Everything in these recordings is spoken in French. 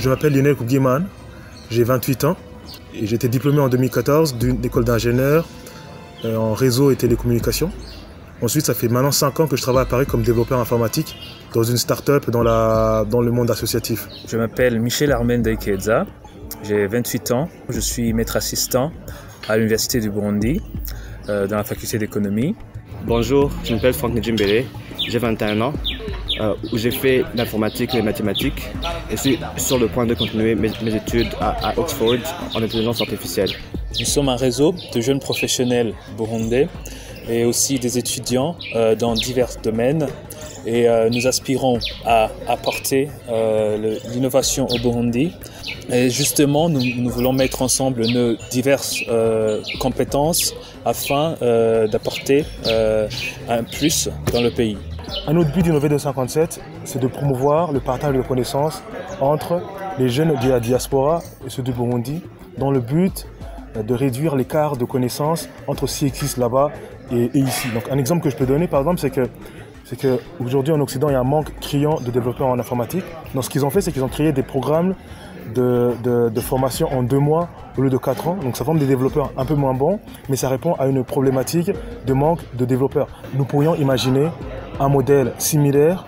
Je m'appelle Lionel Kougieman, j'ai 28 ans et j'ai été diplômé en 2014 d'une école d'ingénieur en réseau et télécommunications. Ensuite, ça fait maintenant 5 ans que je travaille à Paris comme développeur informatique dans une start-up dans le monde associatif. Je m'appelle Michel Armen Daikeza, j'ai 28 ans, je suis maître assistant à l'Université du Burundi dans la faculté d'économie. Bonjour, je m'appelle Franck Njimbele, j'ai 21 ans, où j'ai fait l'informatique et les mathématiques et suis sur le point de continuer mes études à Oxford en intelligence artificielle. Nous sommes un réseau de jeunes professionnels burundais et aussi des étudiants dans divers domaines et nous aspirons à apporter l'innovation au Burundi. Et justement, nous voulons mettre ensemble nos diverses compétences afin d'apporter un plus dans le pays. Un autre but d'Innover 257, c'est de promouvoir le partage de connaissances entre les jeunes de la diaspora et ceux du Burundi, dans le but de réduire l'écart de connaissances entre ce qui existe là-bas et ici. Donc un exemple que je peux donner par exemple, c'est qu'aujourd'hui en Occident, il y a un manque criant de développeurs en informatique. Donc ce qu'ils ont fait, c'est qu'ils ont créé des programmes de formation en 2 mois au lieu de 4 ans. Donc ça forme des développeurs un peu moins bons, mais ça répond à une problématique de manque de développeurs. Nous pourrions imaginer un modèle similaire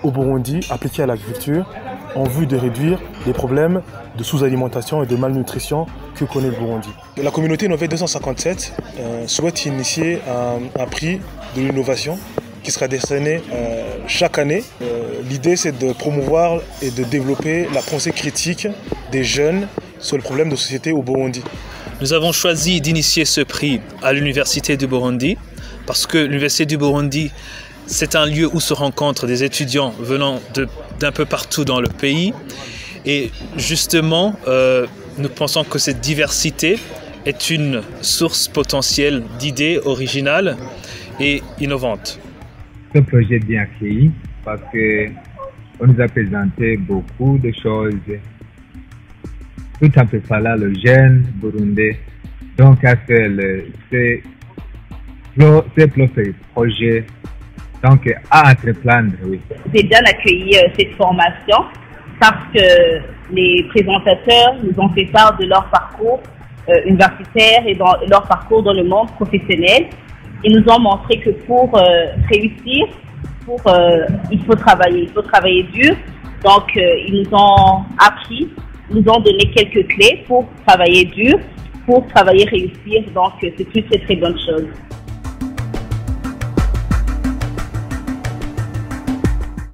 au Burundi appliqué à l'agriculture en vue de réduire les problèmes de sous-alimentation et de malnutrition que connaît le Burundi. La communauté Innover 257 souhaite initier un prix de l'innovation qui sera décerné chaque année. L'idée, c'est de promouvoir et de développer la pensée critique des jeunes sur le problème de société au Burundi. Nous avons choisi d'initier ce prix à l'Université du Burundi parce que l'Université du Burundi, c'est un lieu où se rencontrent des étudiants venant d'un peu partout dans le pays. Et justement, nous pensons que cette diversité est une source potentielle d'idées originales et innovantes. Ce projet est bien accueilli parce qu'on nous a présenté beaucoup de choses, tout en préparant le jeune burundais. Donc, c'est le projet donc, à entreprendre, oui. J'ai bien accueilli cette formation parce que les présentateurs nous ont fait part de leur parcours universitaire et dans leur parcours dans le monde professionnel. Ils nous ont montré que pour réussir, il faut travailler dur. Donc, ils nous ont appris, nous ont donné quelques clés pour travailler dur, pour travailler réussir. Donc, c'est une très très bonne chose.